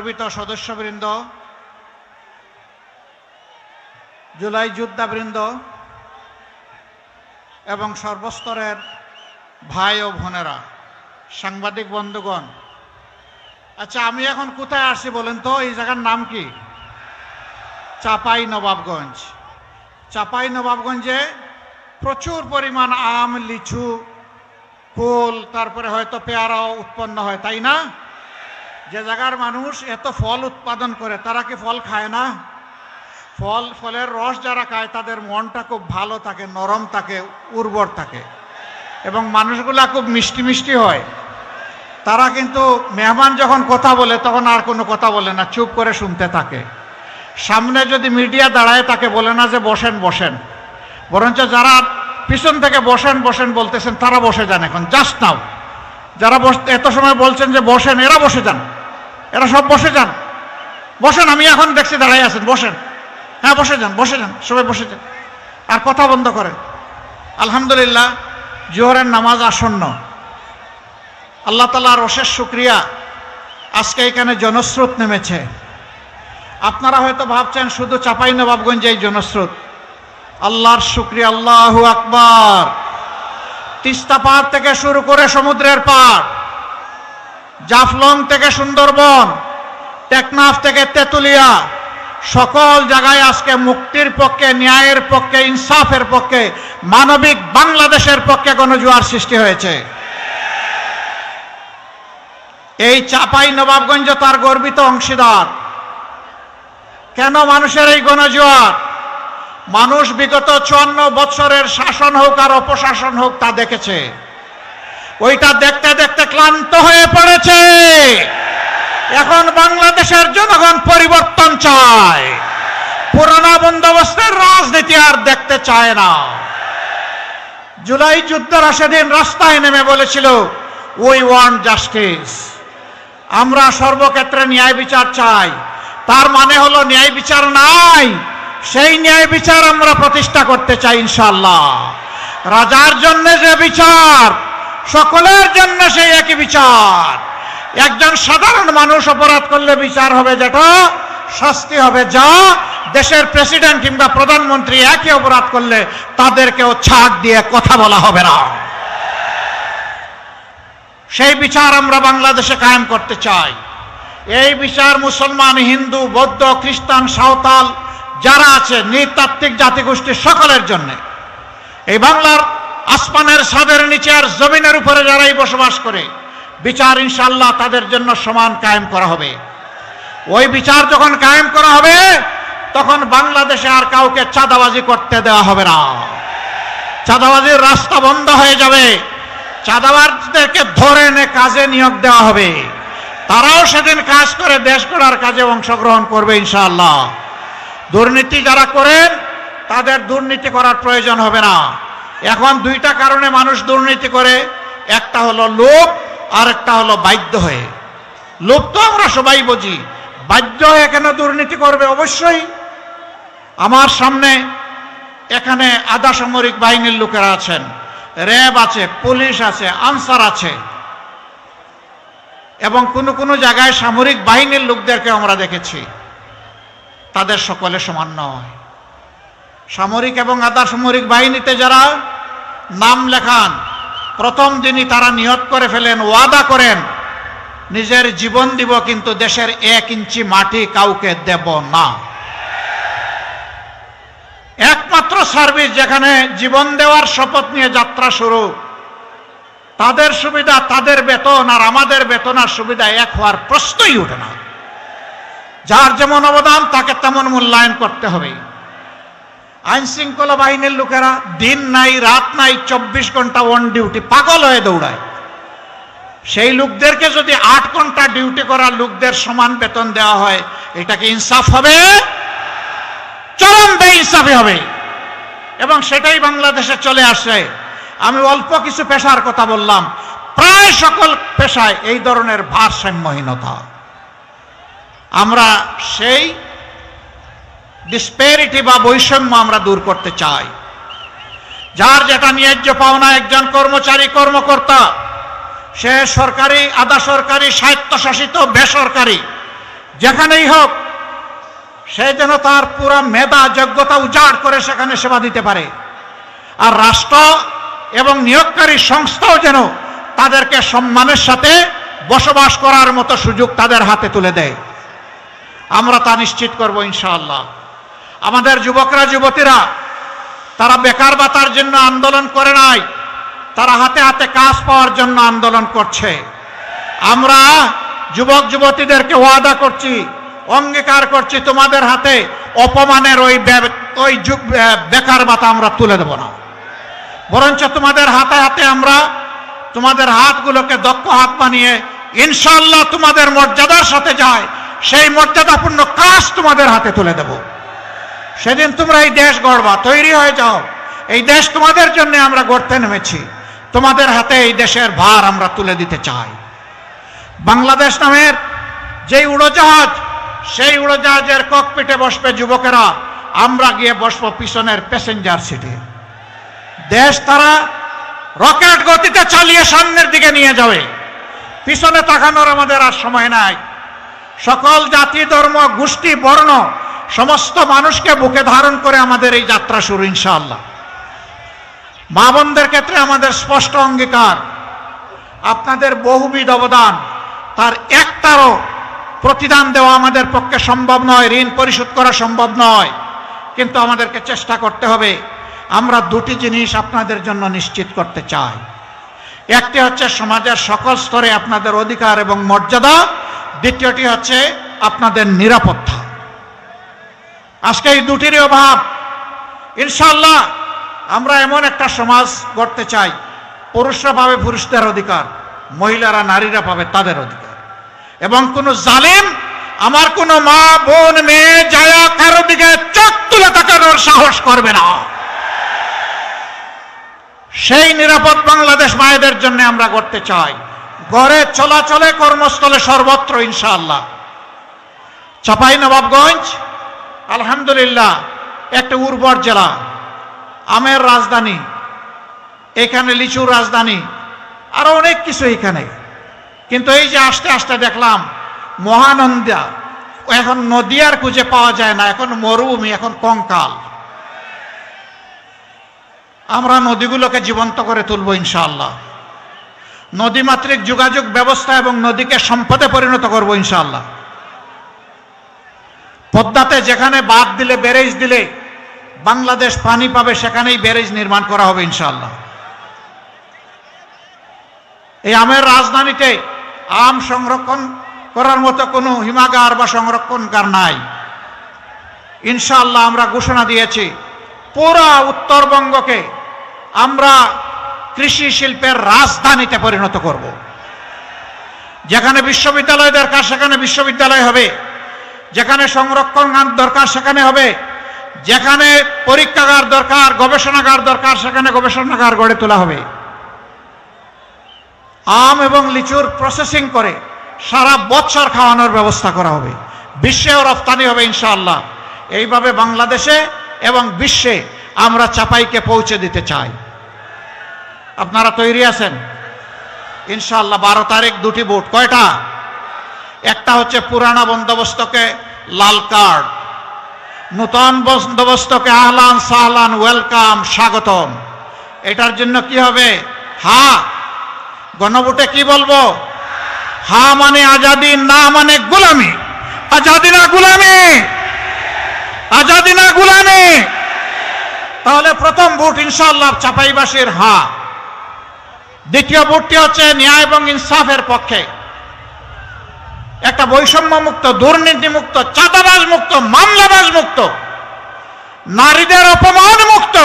গর্বিত সদস্যবৃন্দ, জুলাই যোদ্ধাবৃন্দ এবং সর্বস্তরের ভাই ও বোনেরা, সাংবাদিক বন্ধুগণ, আচ্ছা আমি এখন কোথায় আসছি বলেন তো? এই জায়গার নাম কি? চাঁপাইনবাবগঞ্জ। চাঁপাইনবাবগঞ্জে প্রচুর পরিমাণ আম, লিচু, কুল, তারপরে হয়তো পেয়ারাও উৎপন্ন হয়, তাই না? যে জায়গার মানুষ এত ফল উৎপাদন করে তারা কি ফল খায় না? ফলের রস যারা খায় তাদের মনটা খুব ভালো থাকে, নরম থাকে, উর্বর থাকে এবং মানুষগুলা খুব মিষ্টি মিষ্টি হয়। তারা কিন্তু মেহমান যখন কথা বলে তখন আর কোনো কথা বলে না, চুপ করে শুনতে থাকে। সামনে যদি মিডিয়া দাঁড়ায় তাকে বলে না যে বসেন বসেন, বরঞ্চ যারা পিছন থেকে বসেন বসেন বলতেছেন তারা বসে যান। এখন জাস্ট নাও যারা এত সময় বলছেন যে বসেন, এরা বসে যান, এরা সব বসে যান, বসেন। আমি এখন দেখছি দাঁড়াই আছেন, বসেন, হ্যাঁ বসে যান, বসে যান, সবাই বসে যান, আর কথা বন্ধ করেন। আলহামদুলিল্লাহ, জোহরের নামাজ আসন্ন। আল্লাহ তাআলার অশেষ শুকরিয়া, আজকে এখানে জনস্রোত নেমেছে। আপনারা হয়তো ভাবছেন শুধু চাঁপাইনবাবগঞ্জে এই জনস্রোত। আল্লাহর শুকরিয়া, আল্লাহু আকবার। তিস্তা পাড় থেকে শুরু করে সমুদ্রের পাড়, জাফলং থেকে সুন্দরবন, টেকনাফ থেকে তেতুলিয়া, সকল জায়গায় আজকে মুক্তির পক্ষে, ন্যায়ের পক্ষে, ইনসাফের পক্ষে, মানবিক বাংলাদেশের পক্ষে গণজোয়ার সৃষ্টি হয়েছে। এই চাঁপাইনবাবগঞ্জ তার গর্বিত অংশীদার। কেন মানুষের এই গণজোয়ার? মানুষ বিগত 54 বছরের শাসন হোক আর অপশাসন হোক তা দেখেছে। ওইটা দেখতে দেখতে ক্লান্ত হয়ে পড়েছে। এখন বাংলাদেশের জনগণ পরিবর্তন চায়, পুরানা বন্দোবস্তের রাজনীতি আর দেখতে চায় না। জুলাই যোদ্ধারা সেদিন রাস্তায় নেমে বলেছিল, উই ওয়ান্ট জাস্টিস, আমরা সর্বক্ষেত্রে ন্যায় বিচার চাই। তার মানে হলো ন্যায় বিচার নাই, সেই ন্যায় বিচার আমরা প্রতিষ্ঠা করতে চাই ইনশাআল্লাহ। রাজার জন্য যে বিচার, সকলের জন্য সেই একই বিচার। একজন সাধারণ মানুষ অপরাধ করলে বিচার হবে যেটা, শাস্তি হবে যা। দেশের প্রেসিডেন্ট কিংবা প্রধানমন্ত্রী একই অপরাধ করলে তাদেরকেও ছাড় দিয়ে কথা বলা হবে না। সেই বিচার আমরা বাংলাদেশে কায়েম করতে চাই। এই বিচার মুসলমান, হিন্দু, বৌদ্ধ, খ্রিস্টান, সাঁওতাল যারা আছে, নৃতাত্ত্বিক জাতিগোষ্ঠীর সকলের জন্য। এই বাংলার আসমানের ছাদের নিচে আর জমিনের উপরে যারাই বসবাস করে, বিচার ইনশাআল্লাহ তাদের জন্য সমান কায়েম করা হবে। ওই বিচার যখন কায়েম করা হবে তখন বাংলাদেশে আর কাউকে চাঁদাবাজি করতে দেওয়া হবে না। চাঁদাবাজির রাস্তা বন্ধ হয়ে যাবে। চাঁদাবাজদেরকে ধরে এনে কাজে নিয়োগ দেওয়া হবে। তারাও সেদিন কাজ করে দেশ গড়ার কাজে অংশগ্রহণ করবে ইনশাআল্লাহ। দুর্নীতি যারা করেন তাদের দুর্নীতি করার প্রয়োজন হবে না। এখন দুইটা কারণে মানুষ দুর্নীতি করে, একটা হলো লোভ আর একটা হলো বাধ্য হয়ে। লোভ তো আমরা সবাই বুঝি, বাধ্য হয়ে কেন দুর্নীতি করবে? অবশ্যই আমার সামনে এখানে আধা সামরিক বাহিনীর লোকেরা আছেন, র্যাব আছে, পুলিশ আছে, আনসার আছে এবং কোনো কোনো জায়গায় সামরিক বাহিনীর লোকদেরকে আমরা দেখেছি। তাদের সকলে সমান নয়। সামরিক এবং আধা সামরিক বাহিনীতে যারা নাম লেখান, প্রথম দিনই তারা নিয়ত করে ফেলেন, ওয়াদা করেন, নিজের জীবন দিব কিন্তু দেশের 1 ইঞ্চি মাটি কাউকে দেব না। একমাত্র সার্ভিস যেখানে জীবন দেওয়ার শপথ নিয়ে যাত্রা শুরু, তাদের সুবিধা, তাদের বেতন আর আমাদের বেতন আর সুবিধা এক হওয়ার প্রশ্নই ওঠে না। যার যেমন অবদান তাকে তেমন মূল্যায়ন করতে হবে। আইন শৃঙ্খলা বাহিনীর লোকেরা দিন নাই রাত নাই 24 ঘন্টা অন ডিউটি, পাগল হয়ে দৌড়ায়। সেই লোকদেরকে যদি 8 ঘন্টা ডিউটি করা লোকদের সমান বেতন দেওয়া হয়, এটা কি ইনসাফ হবে? চরম বেইনসাফি হবে। এবং সেটাই বাংলাদেশে চলে আসে। আমি অল্প কিছু পেশার কথা বললাম, প্রায় সকল পেশায় এই ধরনের ভারসাম্যহীনতা। আমরা সেই ডিসপ্যারিটি বা বৈষম্য আমরা দূর করতে চাই। যার যেটা ন্যায্য পাওনা, একজন কর্মচারী, কর্মকর্তা, সে সরকারি, আধা সরকারি, স্বায়ত্তশাসিত, বেসরকারি, যেখানেই হোক সে যেন তার পুরো মেধা যোগ্যতা উজাড় করে সেখানে সেবা দিতে পারে, আর রাষ্ট্র এবং নিয়োগকারী সংস্থাও যেন তাদেরকে সম্মানের সাথে বসবাস করার মতো সুযোগ তাদের হাতে তুলে দেয়। আমরা তা নিশ্চিত করব ইনশাআল্লাহ। আমাদের যুবকরা যুবতীরা তারা বেকার ভাতার জন্য আন্দোলন করে নাই, তারা হাতে হাতে কাজ পাওয়ার জন্য আন্দোলন করছে। আমরা যুবক যুবতীদেরকে ওয়াদা করছি, অঙ্গীকার করছি, তোমাদের হাতে অপমানের ওই বেকার ভাতা আমরা তুলে দেব না, বরঞ্চ তোমাদের হাতে হাতে আমরা তোমাদের হাতগুলোকে দক্ষ হাত বানিয়ে ইনশাআল্লাহ তোমাদের মর্যাদার সাথে যায় সেই মর্যাদাপূর্ণ কাজ তোমাদের হাতে তুলে দেব। সেদিন তোমরা এই দেশ গড়বা, তৈরি হয়ে যাও। এই দেশ তোমাদের জন্য আমরা গড়তে নেমেছি, তোমাদের হাতে এই দেশের ভার আমরা তুলে দিতে চাই। বাংলাদেশ নামের যেই উড়োজাহাজ, সেই উড়োজাহাজের ককপিটে বসবে যুবকেরা, আমরা গিয়ে বসবো পিছনের প্যাসেঞ্জার সিটে। দেশ তারা রকেট গতিতে চালিয়ে সামনের দিকে নিয়ে যাবে, পিছনে তাকানোর আমাদের আর সময় নাই। সকল জাতি ধর্ম গোষ্ঠী বর্ণ সমস্ত মানুষকে বুকে ধারণ করে আমাদের এই যাত্রা শুরু ইনশাআল্লাহ। মা বোনদের ক্ষেত্রে আমাদের স্পষ্ট অঙ্গীকার, আপনাদের বহুবিধ অবদান, তার একটারও প্রতিদান দেওয়া আমাদের পক্ষে সম্ভব নয়, ঋণ পরিশোধ করা সম্ভব নয়, কিন্তু আমাদেরকে চেষ্টা করতে হবে। আমরা দুটি জিনিস আপনাদের জন্য নিশ্চিত করতে চাই। একটি হচ্ছে সমাজের সকল স্তরে আপনাদের অধিকার এবং মর্যাদা, দ্বিতীয়টি হচ্ছে আপনাদের নিরাপত্তা। আজকে এই দুটিরই অভাব। ইনশাআল্লাহ আমরা এমন একটা সমাজ গড়তে চাই, পুরুষরা পাবে পুরুষদের অধিকার, মহিলারা নারীরা পাবে তাদের অধিকার, এবং কোন জালিম আমার কোন মা বোন মেয়ে জায়া কারো দিকে চোখ তুলে তাকানোর সাহস করবে না। সেই নিরাপদ বাংলাদেশ মায়েদের জন্য আমরা গড়তে চাই, ঘরে চলাচলে কর্মস্থলে সর্বত্র ইনশাআল্লাহ। চাঁপাইনবাবগঞ্জ আলহামদুলিল্লাহ একটা উর্বর জেলা, আমের রাজধানী, এখানে লিচুর রাজধানী, আরো অনেক কিছু এখানে। কিন্তু এই যে আস্তে আস্তে দেখলাম মহানন্দা, এখন নদী আর খুঁজে পাওয়া যায় না, এখন মরুভূমি, এখন কঙ্কাল। আমরা নদীগুলোকে জীবন্ত করে তুলব ইনশাআল্লাহ। নদীমাতৃক যোগাযোগ ব্যবস্থা এবং নদীকে সম্পদে পরিণত করব ইনশাআল্লাহ। পদ্মাতে যেখানে বাঁধ দিলে, ব্যারেজ দিলে বাংলাদেশ পানি পাবে, সেখানেই ব্যারেজ নির্মাণ করা হবে ইনশাআল্লাহ। এই আমের রাজধানীতে আম সংরক্ষণ করার মতো কোনো হিমাগার বা সংরক্ষণগার নাই। ইনশাআল্লাহ আমরা ঘোষণা দিয়েছি, পুরা উত্তরবঙ্গকে আমরা কৃষি শিল্পের রাজধানীতে পরিণত করব। যেখানে বিশ্ববিদ্যালয় দরকার সেখানে বিশ্ববিদ্যালয় হবে, যেখানে সংরক্ষণ দরকার সেখানে হবে, যেখানে পরীক্ষাগার দরকার, গবেষণাগার দরকার, সেখানে গবেষণাগার গড়ে তোলা হবে। আম এবং লিচুর প্রসেসিং করে সারা বছর খাওয়ানোর ব্যবস্থা করা হবে, বিশ্বেও রপ্তানি হবে ইনশাআল্লাহ। এইভাবে বাংলাদেশে এবং বিশ্বে আমরা চাপাইকে পৌঁছে দিতে চাই। আপনারা তৈরি আছেন ইনশাআল্লাহ? 12 তারিখ দুটি ভোট। কয়টা? একটা হচ্ছে পুরানা বন্দোবস্তকে লাল কার্ড, নূতন বন্দোবস্তকে আহলান সাহলান ওয়েলকাম স্বাগতম। এটার জন্য কি হবে? হ্যাঁ। গণভোটে কি বলবো? হ্যাঁ মানে আজাদি, না মানে গোলামি। আজাদি না গোলামি, আজাদি না গোলামি। তাহলে প্রথম ভোট ইনশাআল্লাহ চাপাইবাসীর হ্যাঁ। দ্বিতীয় ভোটটি হচ্ছে ন্যায় এবং ইনসাফের পক্ষে, একটা বৈষম্য মুক্ত, দুর্নীতি মুক্ত, চাঁদাবাজ মুক্ত, মামলাবাজ মুক্ত, নারীদের অপমান মুক্ত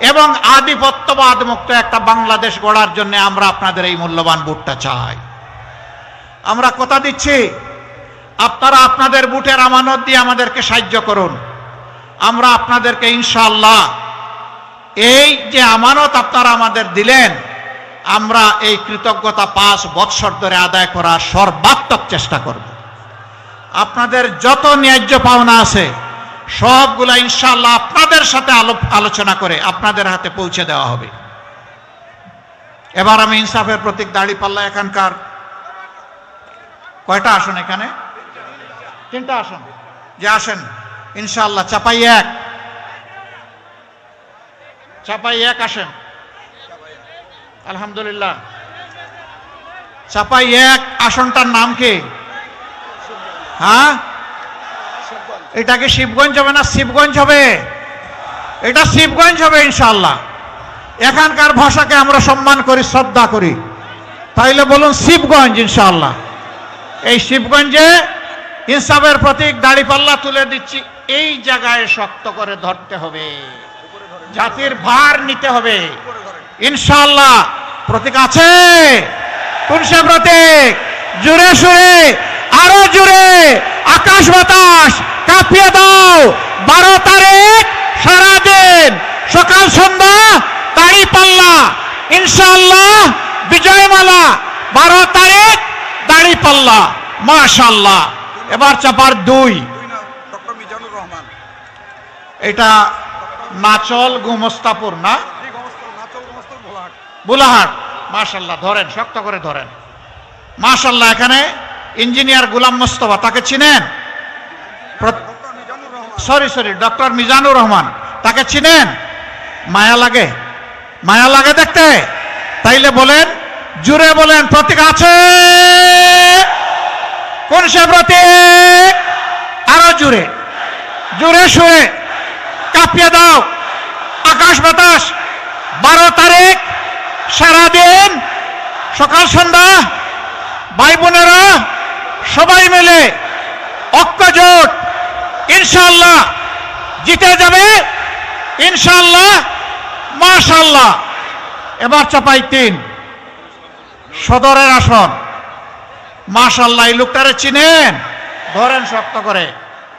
এবং আধিপত্যবাদ মুক্ত একটা বাংলাদেশ গড়ার জন্য আমরা আপনাদের এই মূল্যবান ভোটটা চাই। আমরা কথা দিচ্ছি, আপনারা আপনাদের ভোটের আমানত দিয়ে আমাদেরকে সাহায্য করুন। আমরা আপনাদেরকে ইনশাআল্লাহ এই যে আমানত আপনারা আমাদের দিলেন, আমরা এই কৃতজ্ঞতা 5 বৎসর ধরে আদায় করার সর্বাত্মক চেষ্টা করব। আপনাদের যত ন্যায্য পাওনা আছে সবগুলা ইনশাআল্লাহ আপনাদের সাথে আলোচনা করে আপনাদের হাতে পৌঁছে দেওয়া হবে। এবার আমি ইনসাফের প্রতীক দাঁড়িপাল্লা, এখানকার কয়টা আসন? এখানে তিনটা আসন যে আসেন ইনশাআল্লাহ। চাপাই 1, চাপাই 1 আসেন। আলহামদুলিল্লাহ। চাপাই 1 আসনটার নাম কি? হ্যাঁ, এটা কি শিবগঞ্জ হবে না শিবগঞ্জ হবে? এটা শিবগঞ্জ হবে ইনশাআল্লাহ। এখানকার ভাষাকে আমরা সম্মান করি, শ্রদ্ধা করি, তাইলে বলুন শিবগঞ্জ ইনশাআল্লাহ। এই শিবগঞ্জে ইনসাফের প্রতীক দাড়িপাল্লা তুলে দিচ্ছি। এই জায়গায় শক্ত করে ধরতে হবে, জাতির ভার নিতে হবে ইনশাআল্লাহ। প্রতীক আছে? কোন সে প্রতীক? জুড়ে সুরে, আরো জুড়ে, আকাশ বাতাস কাঁপিয়ে দাও। 12 তারিখ সারাদিন সকাল সন্ধ্যা দাড়িপাল্লা ইনশাআল্লাহ, বিজয়মালা। 12 তারিখ দাড়িপাল্লা, মাশাআল্লাহ। এবার চাপার 2, ডক্টর মিজানুর রহমান। এটা নাচল গুমস্তাপুর না ভোলাহাট। বুলাহাট, মাশাআল্লাহ। ধরেন, শক্ত করে ধরেন, মাশাআল্লাহ। এখানে ইঞ্জিনিয়ার গোলাম মোস্তফা, তাকে চিনেন? সরি, ডক্টর মিজানুর রহমান, তাকে চিনেন? মায়া লাগে, মায়া লাগে দেখতে? তাইলে বলেন, জুড়ে বলেন, প্রতীক আছে? কোন সে প্রতীক? আরো জুড়ে, জুড়ে সুরে কাঁপিয়ে দাও আকাশ বাতাস। 12 তারিখ সারাদিন সকাল সন্ধ্যা ভাই বোনেরা সবাই মিলে ঐক্যজোট ইনশাআল্লাহ জিতে যাবে ইনশাআল্লাহ, মাশাআল্লাহ। এবার চাপাই 3, সদরের আসন, মাশাআল্লাহ। এই লোকটারে চিনেন? ধরেন শক্ত করে।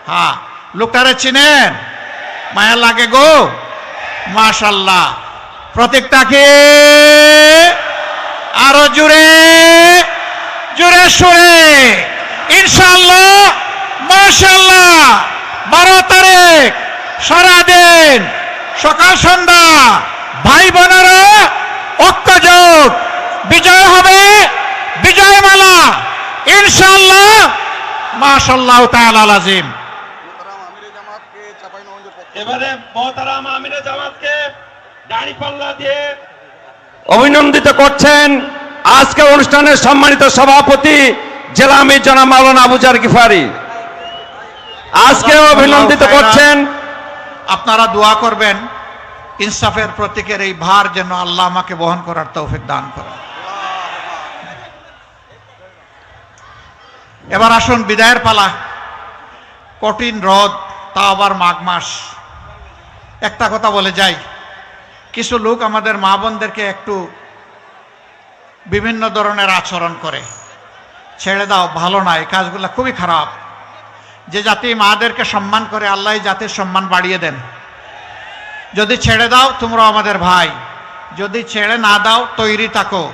হ্যাঁ, লোকটারে চিনেন? মায়া লাগে গো, মাশাআল্লাহ। প্রতীকটা কি? আরো জুড়ে, জুড়ে সুরে ইনশাআল্লাহ, মাশাআল্লাহ। 12 তারিখ সারাদিন সকাল সন্ধ্যা ভাই বোনেরা ঐক্যজোট, বিজয় হবে, বিজয়মালা ইনশাআল্লাহ, মাশাআল্লাহ তাআলা আযীম। এবারে মহতারাম আমিরে জামাতকে দাড়িপাল্লা দিয়ে অভিনন্দিত করছেন আজকের অনুষ্ঠানের সম্মানিত সভাপতি জেলা আমির জনাব মাওলানা আবুজার গিফারি। আজকে অভিনন্দিত করছেন। আপনারা দোয়া করবেন ইনসাফের প্রতীকের এই ভার যেন আল্লাহ আমাকে বহন করার তৌফিক দান করেন। এবার আসুন বিদায়ের পালা। কঠিন রোদ, তা আবার মাঘ মাস। একটা কথা বলে যাই, কিছু লোক আমাদের মা বোনদেরকে একটু বিভিন্ন ধরনের আচরণ করে। ছেড়ে দাও, ভালো না, এই কাজগুলো খুবই খারাপ। যে জাতি মাদেরকে সম্মান করে আল্লাহ জাতির সম্মান বাড়িয়ে দেন। যদি ছেড়ে দাও, তোমরা আমাদের ভাই। যদি ছেড়ে না দাও, তৈরি থাকো,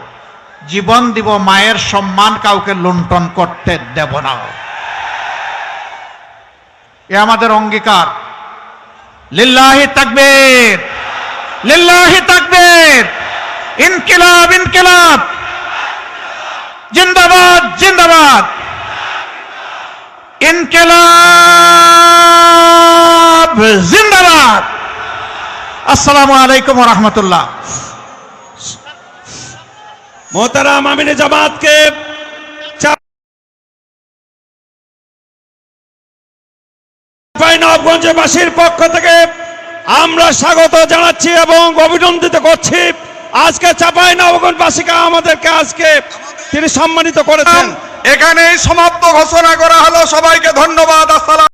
জীবন দিব, মায়ের সম্মান কাউকে লুণ্ঠন করতে দেব না। এ আমাদের অঙ্গীকার। লিল্লাহি তাকবীর, লিল্লাহি তাকবীর, ইনকিলাব, ইনকিলাব, জিন্দাবাদ, জিন্দাবাদ, ইনকিলাব জিন্দাবাদ। আসসালামু আলাইকুম ওয়া রাহমাতুল্লাহ। মহতারাম আমিরে জামাতকে নবগঞ্জবাসীর পক্ষ থেকে আমরা স্বাগত জানাচ্ছি এবং অভিনন্দিত করছি। আজকে চাঁপাইনবাবগঞ্জবাসীকে আমাদেরকে আজকে তিনি সম্মানিত করেছেন। এখানেই সমাপ্ত ঘোষণা করা হলো। সবাইকে ধন্যবাদ। আসসালাম।